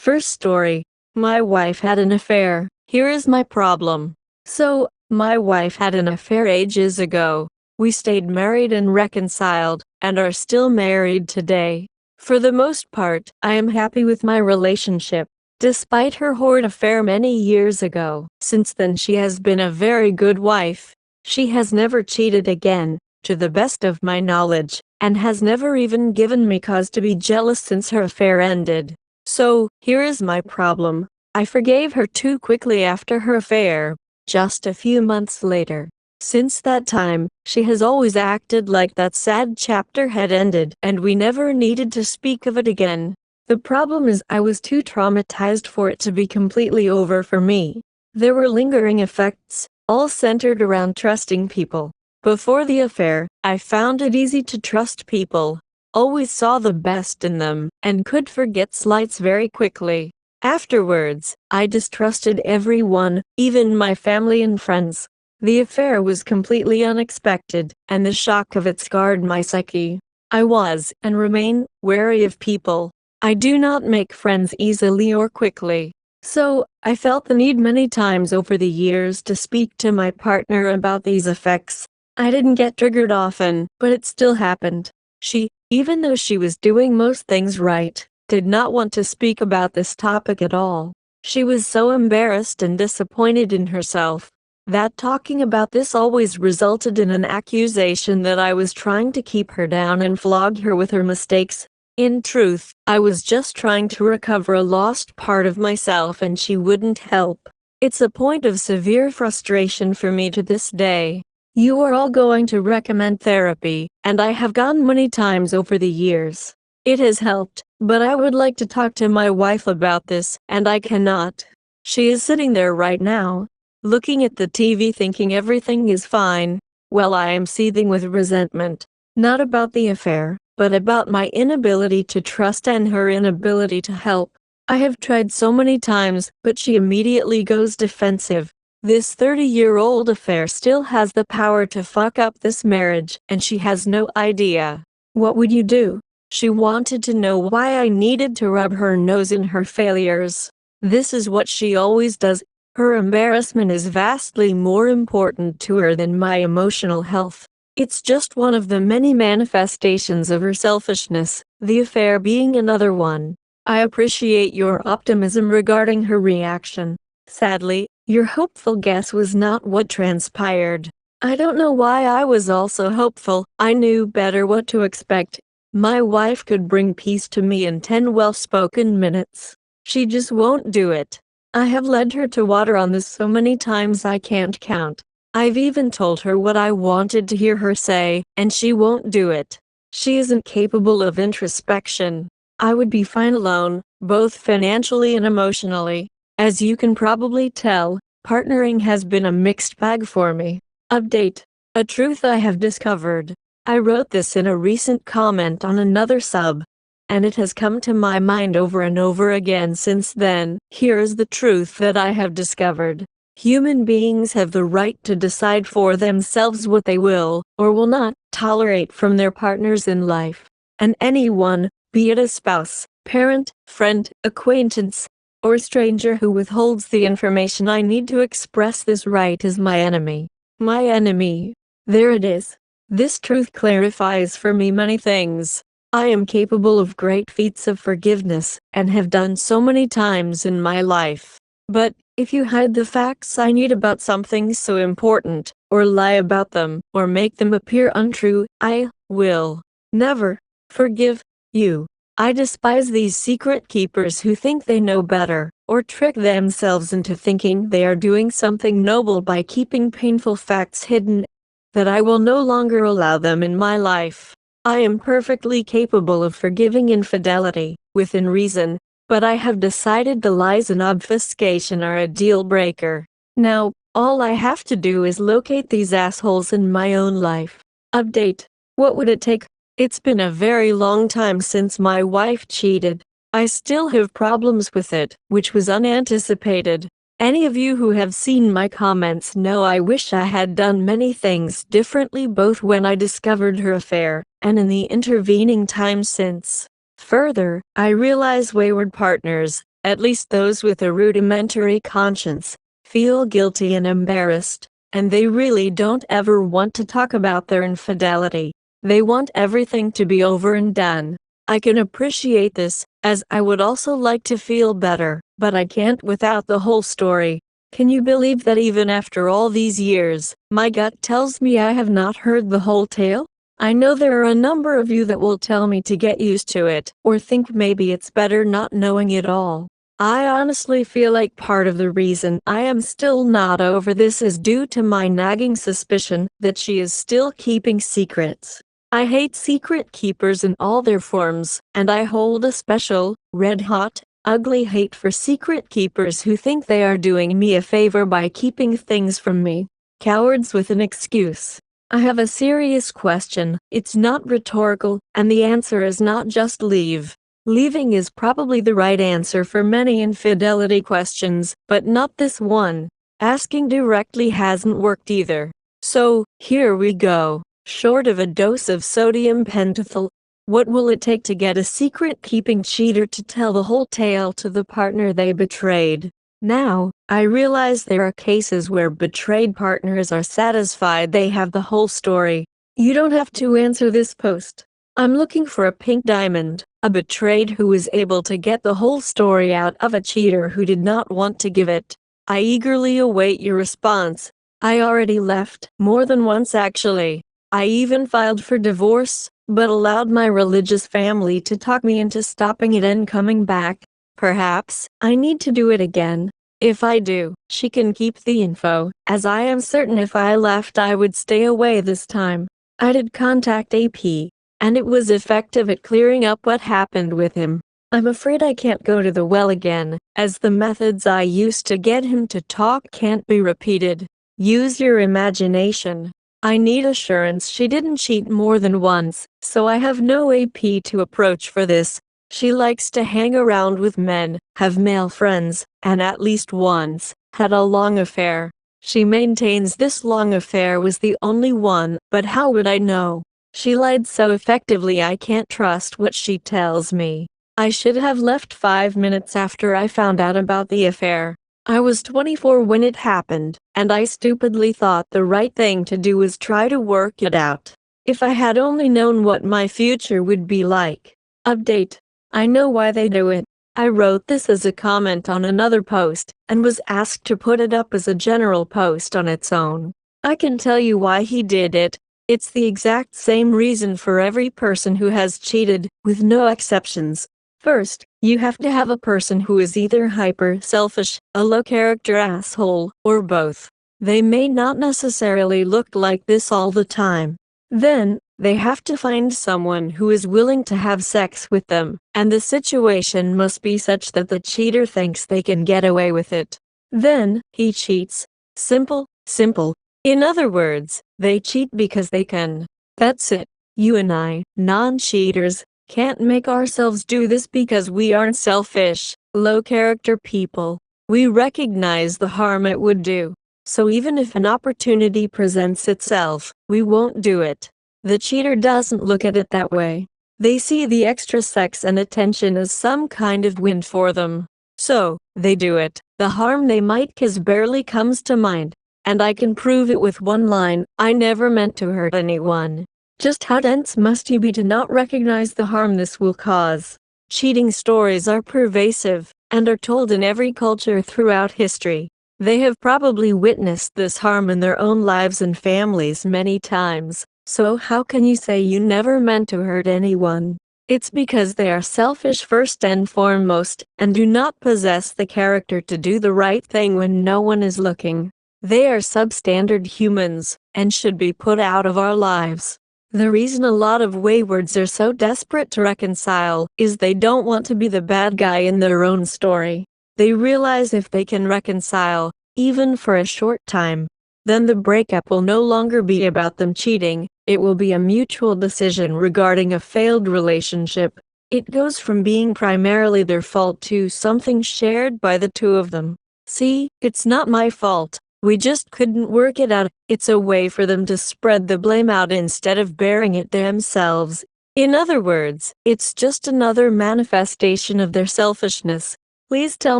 First story. My wife had an affair. Here is my problem. So, my wife had an affair ages ago. We stayed married and reconciled, and are still married today. For the most part, I am happy with my relationship. Despite her horrid affair many years ago, since then she has been a very good wife. She has never cheated again, to the best of my knowledge, and has never even given me cause to be jealous since her affair ended. So, here is my problem. I forgave her too quickly after her affair, just a few months later. Since that time, she has always acted like that sad chapter had ended and we never needed to speak of it again. The problem is I was too traumatized for it to be completely over for me. There were lingering effects, all centered around trusting people. Before the affair, I found it easy to trust people, always saw the best in them, and could forget slights very quickly. Afterwards, I distrusted everyone, even my family and friends. The affair was completely unexpected, and the shock of it scarred my psyche. I was, and remain, wary of people. I do not make friends easily or quickly. So, I felt the need many times over the years to speak to my partner about these effects. I didn't get triggered often, but it still happened. She, even though she was doing most things right, did not want to speak about this topic at all. She was so embarrassed and disappointed in herself that talking about this always resulted in an accusation that I was trying to keep her down and flog her with her mistakes. In truth, I was just trying to recover a lost part of myself and she wouldn't help. It's a point of severe frustration for me to this day. You are all going to recommend therapy, and I have gone many times over the years. It has helped, but I would like to talk to my wife about this, and I cannot. She is sitting there right now, looking at the TV thinking everything is fine, while I am seething with resentment. Not about the affair, but about my inability to trust and her inability to help. I have tried so many times, but she immediately goes defensive. This 30-year-old affair still has the power to fuck up this marriage, and she has no idea. What would you do? She wanted to know why I needed to rub her nose in her failures. This is what she always does. Her embarrassment is vastly more important to her than my emotional health. It's just one of the many manifestations of her selfishness, the affair being another one. I appreciate your optimism regarding her reaction. Sadly, your hopeful guess was not what transpired. I don't know why I was also hopeful. I knew better what to expect. My wife could bring peace to me in 10 well-spoken minutes. She just won't do it. I have led her to water on this so many times I can't count. I've even told her what I wanted to hear her say, and she won't do it. She isn't capable of introspection. I would be fine alone, both financially and emotionally. As you can probably tell, partnering has been a mixed bag for me. Update. A truth I have discovered. I wrote this in a recent comment on another sub, and it has come to my mind over and over again since then. Here is the truth that I have discovered. Human beings have the right to decide for themselves what they will, or will not, tolerate from their partners in life. And anyone, be it a spouse, parent, friend, acquaintance, or stranger who withholds the information I need to express this right is my enemy. My enemy. There it is. This truth clarifies for me many things. I am capable of great feats of forgiveness, and have done so many times in my life. But, if you hide the facts I need about something so important, or lie about them, or make them appear untrue, I will never forgive you. I despise these secret keepers who think they know better, or trick themselves into thinking they are doing something noble by keeping painful facts hidden, that I will no longer allow them in my life. I am perfectly capable of forgiving infidelity, within reason, but I have decided the lies and obfuscation are a deal breaker. Now, all I have to do is locate these assholes in my own life. Update. What would it take? It's been a very long time since my wife cheated. I still have problems with it, which was unanticipated. Any of you who have seen my comments know I wish I had done many things differently both when I discovered her affair, and in the intervening time since. Further, I realize wayward partners, At least those with a rudimentary conscience feel guilty and embarrassed, and they really don't ever want to talk about their infidelity. They want everything to be over and done. I can appreciate this, as I would also like to feel better, but I can't without the whole story. Can you believe that even after all these years, my gut tells me I have not heard the whole tale? I know there are a number of you that will tell me to get used to it, or think maybe it's better not knowing it all. I honestly feel like part of the reason I am still not over this is due to my nagging suspicion that she is still keeping secrets. I hate secret keepers in all their forms, and I hold a special, red-hot, ugly hate for secret keepers who think they are doing me a favor by keeping things from me. Cowards with an excuse. I have a serious question. It's not rhetorical, and the answer is not just leave. Leaving is probably the right answer for many infidelity questions, but not this one. Asking directly hasn't worked either. So, here we go. Short of a dose of sodium pentothal, what will it take to get a secret-keeping cheater to tell the whole tale to the partner they betrayed? Now, I realize there are cases where betrayed partners are satisfied they have the whole story. You don't have to answer this post. I'm looking for a pink diamond, a betrayed who is able to get the whole story out of a cheater who did not want to give it. I eagerly await your response. I already left, more than once actually. I even filed for divorce, but allowed my religious family to talk me into stopping it and coming back. Perhaps I need to do it again. If I do, she can keep the info, as I am certain if I left I would stay away this time. I did contact AP, and it was effective at clearing up what happened with him. I'm afraid I can't go to the well again, as the methods I used to get him to talk can't be repeated. Use your imagination. I need assurance she didn't cheat more than once, so I have no AP to approach for this. She likes to hang around with men, have male friends, and at least once had a long affair. She maintains this long affair was the only one, but how would I know? She lied so effectively I can't trust what she tells me. I should have left 5 minutes after I found out about the affair. I was 24 when it happened, and I stupidly thought the right thing to do was try to work it out. If I had only known what my future would be like. Update. I know why they do it. I wrote this as a comment on another post, and was asked to put it up as a general post on its own. I can tell you why he did it. It's the exact same reason for every person who has cheated, with no exceptions. First, you have to have a person who is either hyper-selfish, a low-character asshole, or both. They may not necessarily look like this all the time. Then, they have to find someone who is willing to have sex with them, and the situation must be such that the cheater thinks they can get away with it. Then, he cheats. Simple, simple. In other words, they cheat because they can. That's it. You and I, non-cheaters, can't make ourselves do this because we aren't selfish, low-character people. We recognize the harm it would do. So even if an opportunity presents itself, we won't do it. The cheater doesn't look at it that way. They see the extra sex and attention as some kind of win for them. So, they do it. The harm they might cause barely comes to mind. And I can prove it with one line, I never meant to hurt anyone. Just how dense must you be to not recognize the harm this will cause? Cheating stories are pervasive, and are told in every culture throughout history. They have probably witnessed this harm in their own lives and families many times. So how can you say you never meant to hurt anyone? It's because they are selfish first and foremost, and do not possess the character to do the right thing when no one is looking. They are substandard humans, and should be put out of our lives. The reason a lot of waywards are so desperate to reconcile is they don't want to be the bad guy in their own story. They realize if they can reconcile, even for a short time, then the breakup will no longer be about them cheating. It will be a mutual decision regarding a failed relationship. It goes from being primarily their fault to something shared by the two of them. See, it's not my fault. We just couldn't work it out. It's a way for them to spread the blame out instead of bearing it themselves. In other words, it's just another manifestation of their selfishness. Please tell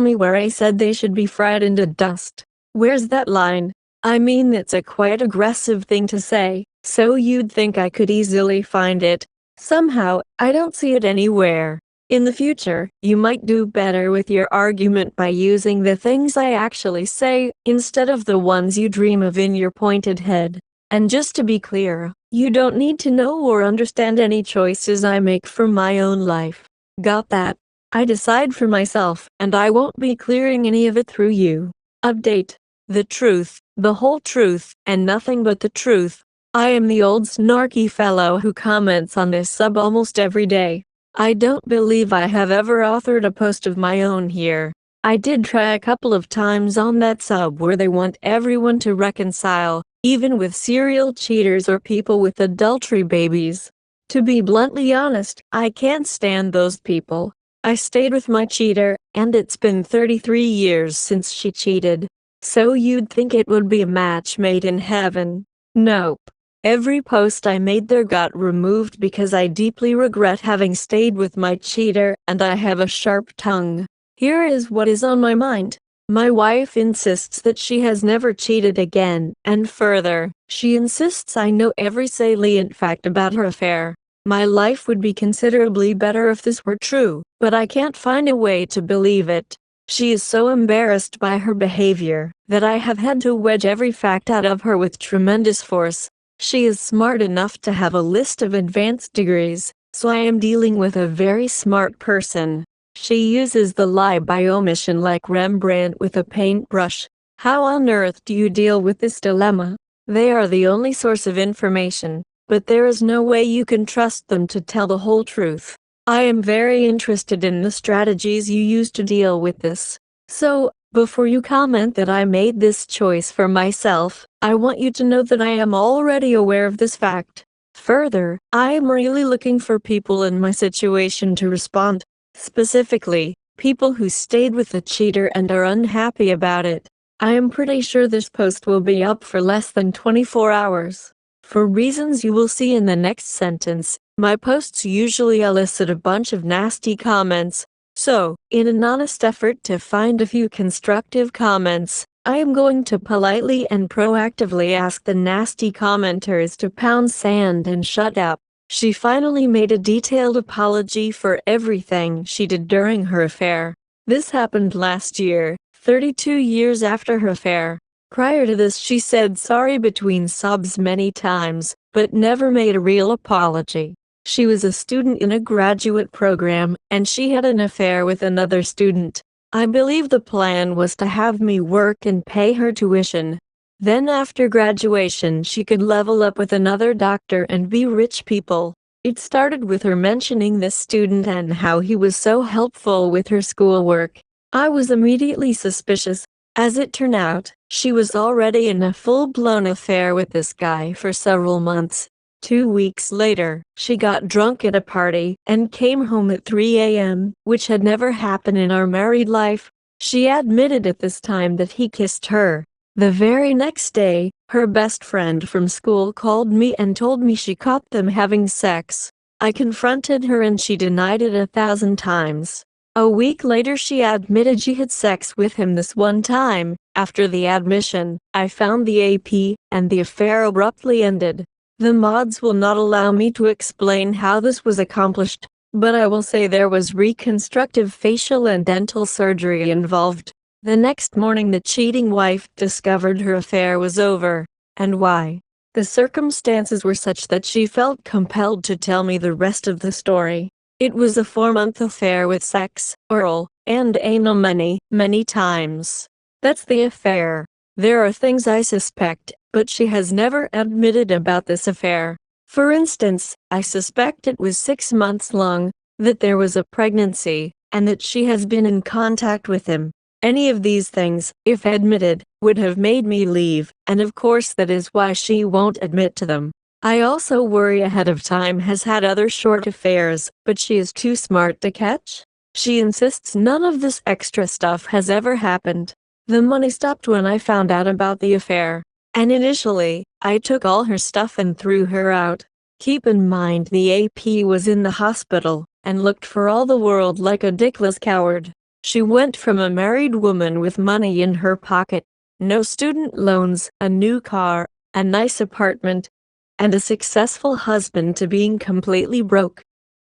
me where I said they should be fried into dust. Where's that line? I mean, it's a quite aggressive thing to say, so you'd think I could easily find it. Somehow, I don't see it anywhere. In the future, you might do better with your argument by using the things I actually say, instead of the ones you dream of in your pointed head. And just to be clear, you don't need to know or understand any choices I make for my own life. Got that? I decide for myself, and I won't be clearing any of it through you. Update. The truth, the whole truth, and nothing but the truth. I am the old snarky fellow who comments on this sub almost every day. I don't believe I have ever authored a post of my own here. I did try a couple of times on that sub where they want everyone to reconcile, even with serial cheaters or people with adultery babies. To be bluntly honest, I can't stand those people. I stayed with my cheater, and it's been 33 years since she cheated. So you'd think it would be a match made in heaven. Nope. Every post I made there got removed because I deeply regret having stayed with my cheater, and I have a sharp tongue. Here is what is on my mind. My wife insists that she has never cheated again, and further, she insists I know every salient fact about her affair. My life would be considerably better if this were true, but I can't find a way to believe it. She is so embarrassed by her behavior that I have had to wedge every fact out of her with tremendous force. She is smart enough to have a list of advanced degrees, so I am dealing with a very smart person. She uses the lie by omission like Rembrandt with a paintbrush. How on earth do you deal with this dilemma? They are the only source of information, but there is no way you can trust them to tell the whole truth. I am very interested in the strategies you use to deal with this. So, before you comment that I made this choice for myself, I want you to know that I am already aware of this fact. Further, I am really looking for people in my situation to respond. Specifically, people who stayed with the cheater and are unhappy about it. I am pretty sure this post will be up for less than 24 hours. For reasons you will see in the next sentence, my posts usually elicit a bunch of nasty comments. So, in an honest effort to find a few constructive comments, I am going to politely and proactively ask the nasty commenters to pound sand and shut up. She finally made a detailed apology for everything she did during her affair. This happened last year, 32 years after her affair. Prior to this, she said sorry between sobs many times, but never made a real apology. She was a student in a graduate program, and she had an affair with another student. I believe the plan was to have me work and pay her tuition. Then after graduation she could level up with another doctor and be rich people. It started with her mentioning this student and how he was so helpful with her schoolwork. I was immediately suspicious. As it turned out, she was already in a full-blown affair with this guy for several months. 2 weeks later, she got drunk at a party and came home at 3 a.m., which had never happened in our married life. She admitted at this time that he kissed her. The very next day, her best friend from school called me and told me she caught them having sex. I confronted her and she denied it 1,000 times. A week later she admitted she had sex with him this one time. After the admission, I found the AP, and the affair abruptly ended. The mods will not allow me to explain how this was accomplished, but I will say there was reconstructive facial and dental surgery involved. The next morning the cheating wife discovered her affair was over. And why? The circumstances were such that she felt compelled to tell me the rest of the story. It was a 4-month affair with sex, oral, and anal many times. That's the affair. There are things I suspect, but she has never admitted about this affair. For instance, I suspect it was 6 months long, that there was a pregnancy, and that she has been in contact with him. Any of these things, if admitted, would have made me leave, and of course that is why she won't admit to them. I also worry ahead of time has had other short affairs, but she is too smart to catch. She insists none of this extra stuff has ever happened. The money stopped when I found out about the affair, and initially, I took all her stuff and threw her out. Keep in mind the AP was in the hospital, and looked for all the world like a dickless coward. She went from a married woman with money in her pocket, no student loans, a new car, a nice apartment, and a successful husband to being completely broke.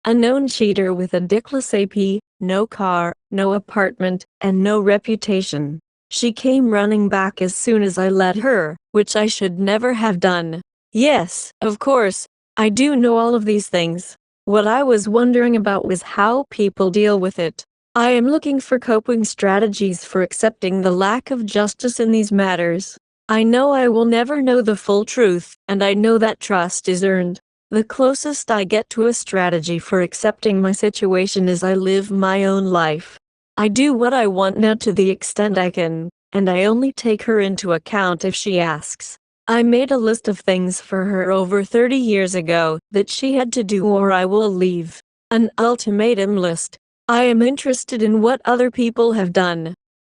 A known cheater with a dickless AP, no car, no apartment, and no reputation. She came running back as soon as I let her, which I should never have done. Yes, of course, I do know all of these things. What I was wondering about was how people deal with it. I am looking for coping strategies for accepting the lack of justice in these matters. I know I will never know the full truth, and I know that trust is earned. The closest I get to a strategy for accepting my situation is I live my own life. I do what I want now to the extent I can, and I only take her into account if she asks. I made a list of things for her over 30 years ago that she had to do or I will leave. An ultimatum list. I am interested in what other people have done.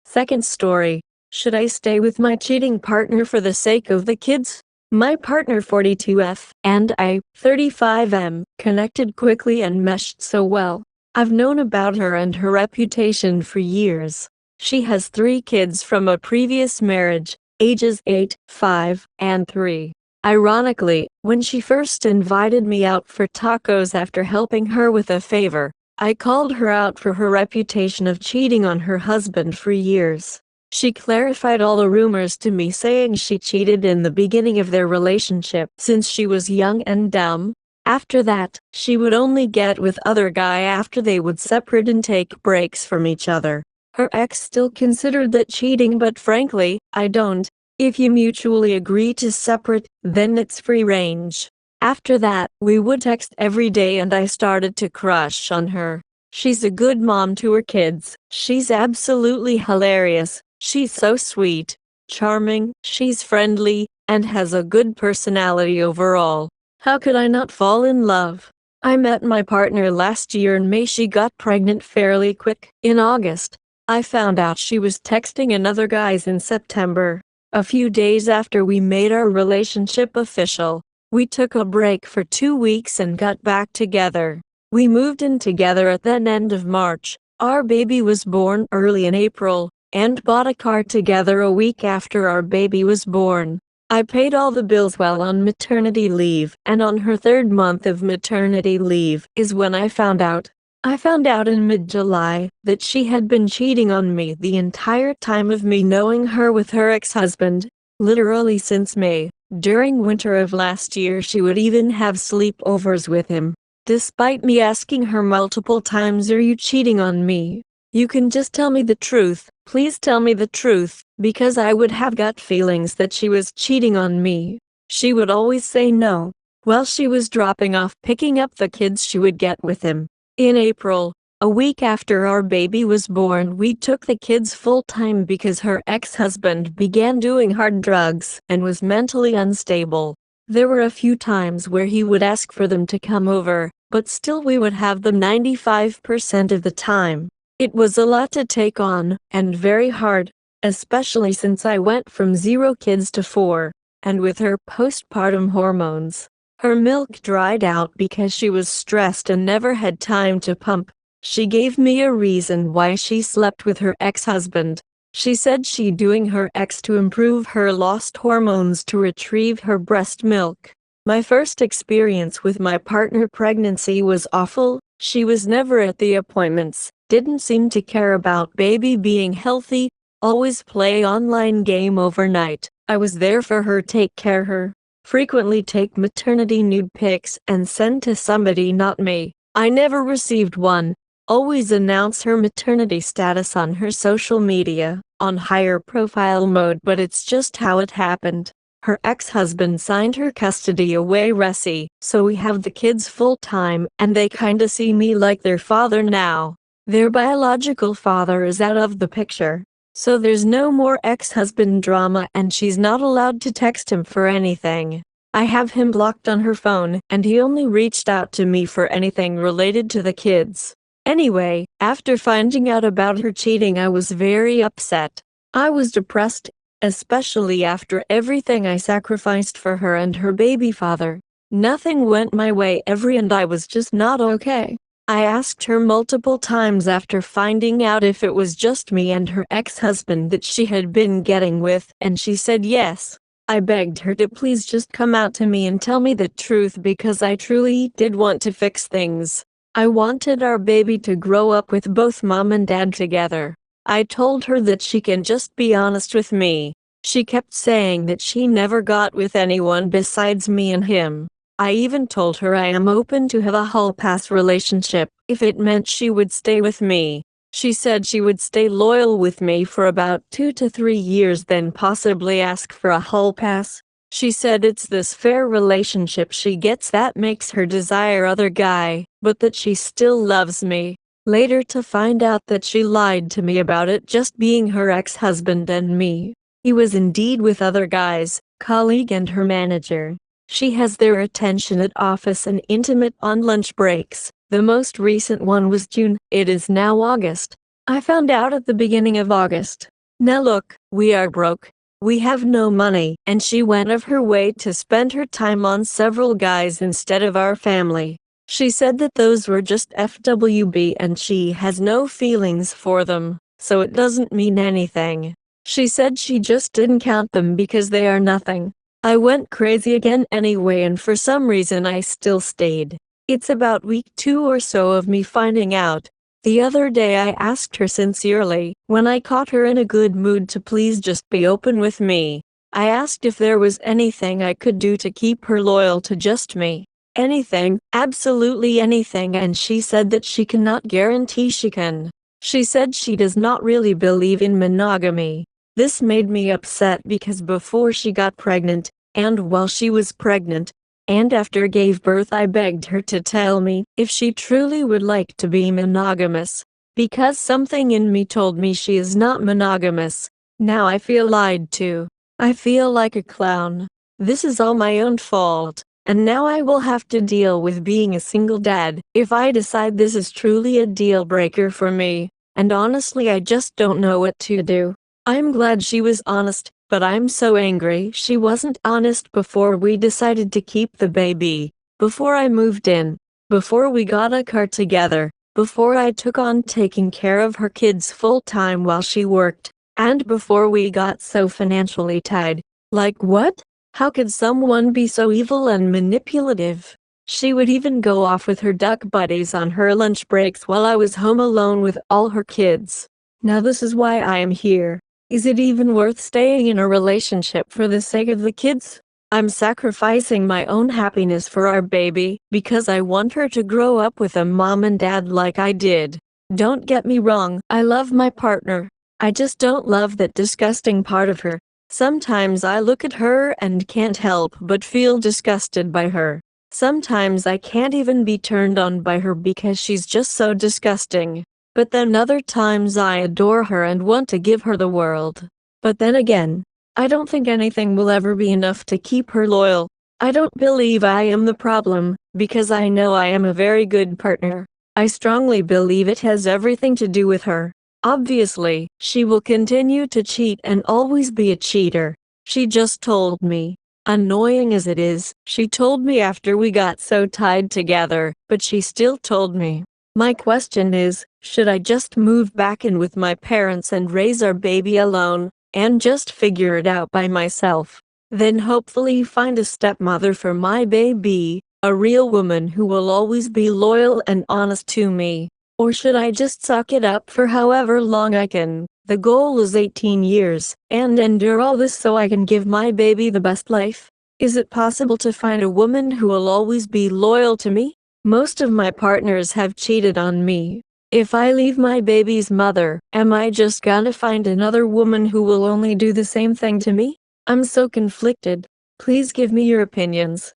Second story. Should I stay with my cheating partner for the sake of the kids? My partner 42F and I, 35M, connected quickly and meshed so well. I've known about her and her reputation for years. She has 3 kids from a previous marriage, ages 8, 5, and 3. Ironically, when she first invited me out for tacos after helping her with a favor, I called her out for her reputation of cheating on her husband for years. She clarified all the rumors to me, saying she cheated in the beginning of their relationship since she was young and dumb. After that, she would only get with other guy after they would separate and take breaks from each other. Her ex still considered that cheating, but frankly, I don't. If you mutually agree to separate, then it's free range. After that, we would text every day and I started to crush on her. She's a good mom to her kids. She's absolutely hilarious. She's so sweet, charming, she's friendly, and has a good personality overall. How could I not fall in love? I met my partner last year in May. She got pregnant fairly quick. In August, I found out she was texting another guys in September. A few days after we made our relationship official, we took a break for 2 weeks and got back together. We moved in together at the end of March. Our baby was born early in April, and bought a car together a week after our baby was born. I paid all the bills while on maternity leave, and on her 3rd month of maternity leave is when I found out. I found out in mid-July that she had been cheating on me the entire time of me knowing her with her ex-husband, literally since May. During winter of last year she would even have sleepovers with him. Despite me asking her multiple times, "Are you cheating on me? You can just tell me the truth, please tell me the truth," because I would have gut feelings that she was cheating on me. She would always say no. While she was dropping off picking up the kids she would get with him. In April, a week after our baby was born, we took the kids full-time because her ex-husband began doing hard drugs and was mentally unstable. There were a few times where he would ask for them to come over, but still we would have them 95% of the time. It was a lot to take on, and very hard, especially since I went from 0 kids to 4, and with her postpartum hormones. Her milk dried out because she was stressed and never had time to pump. She gave me a reason why she slept with her ex-husband. She said she doing her ex to improve her lost hormones to retrieve her breast milk. My first experience with my partner pregnancy was awful. She was never at the appointments, didn't seem to care about baby being healthy, always play online game overnight. I was there for her, take care her, frequently take maternity nude pics and send to somebody not me. I never received one. Always announce her maternity status on her social media, on higher profile mode, but it's just how it happened. Her ex-husband signed her custody away resi, so we have the kids full-time and they kinda see me like their father now. Their biological father is out of the picture, so there's no more ex-husband drama and she's not allowed to text him for anything. I have him blocked on her phone and he only reached out to me for anything related to the kids. Anyway, after finding out about her cheating, I was very upset. I was depressed, especially after everything I sacrificed for her and her baby father. Nothing went my way and I was just not okay. I asked her multiple times after finding out if it was just me and her ex-husband that she had been getting with, and she said yes. I begged her to please just come out to me and tell me the truth because I truly did want to fix things. I wanted our baby to grow up with both mom and dad together. I told her that she can just be honest with me. She kept saying that she never got with anyone besides me and him. I even told her I am open to have a hall pass relationship if it meant she would stay with me. She said she would stay loyal with me for about 2 to 3 years, then possibly ask for a hall pass. She said it's this fair relationship she gets that makes her desire other guy, but that she still loves me. Later to find out that she lied to me about it just being her ex-husband and me. He was indeed with other guys, colleague and her manager. She has their attention at office and intimate on lunch breaks. The most recent one was June. It is now August. I found out at the beginning of August. Now look, we are broke. We have no money, and she went of her way to spend her time on several guys instead of our family. She said that those were just FWB and she has no feelings for them, so it doesn't mean anything. She said she just didn't count them because they are nothing. I went crazy again anyway, and for some reason I still stayed. It's about week 2 or so of me finding out. The other day I asked her sincerely, when I caught her in a good mood, to please just be open with me. I asked if there was anything I could do to keep her loyal to just me. Anything, absolutely anything, and she said that she cannot guarantee she can. She said she does not really believe in monogamy. This made me upset because before she got pregnant, and while she was pregnant, and after gave birth, I begged her to tell me if she truly would like to be monogamous, because something in me told me she is not monogamous. Now I feel lied to. I feel like a clown. This is all my own fault. And now I will have to deal with being a single dad if I decide this is truly a deal breaker for me. And honestly, I just don't know what to do. I'm glad she was honest, but I'm so angry she wasn't honest before we decided to keep the baby, before I moved in, before we got a car together, before I took on taking care of her kids full time while she worked, and before we got so financially tied. Like what? How could someone be so evil and manipulative? She would even go off with her duck buddies on her lunch breaks while I was home alone with all her kids. Now this is why I am here. Is it even worth staying in a relationship for the sake of the kids? I'm sacrificing my own happiness for our baby because I want her to grow up with a mom and dad like I did. Don't get me wrong, I love my partner. I just don't love that disgusting part of her. Sometimes I look at her and can't help but feel disgusted by her. Sometimes I can't even be turned on by her because she's just so disgusting. But then other times I adore her and want to give her the world. But then again, I don't think anything will ever be enough to keep her loyal. I don't believe I am the problem, because I know I am a very good partner. I strongly believe it has everything to do with her. Obviously, she will continue to cheat and always be a cheater. She just told me. Annoying as it is, she told me after we got so tied together, but she still told me. My question is, should I just move back in with my parents and raise our baby alone, and just figure it out by myself? Then hopefully find a stepmother for my baby, a real woman who will always be loyal and honest to me. Or should I just suck it up for however long I can? The goal is 18 years, and endure all this so I can give my baby the best life. Is it possible to find a woman who will always be loyal to me? Most of my partners have cheated on me. If I leave my baby's mother, am I just gonna find another woman who will only do the same thing to me? I'm so conflicted. Please give me your opinions.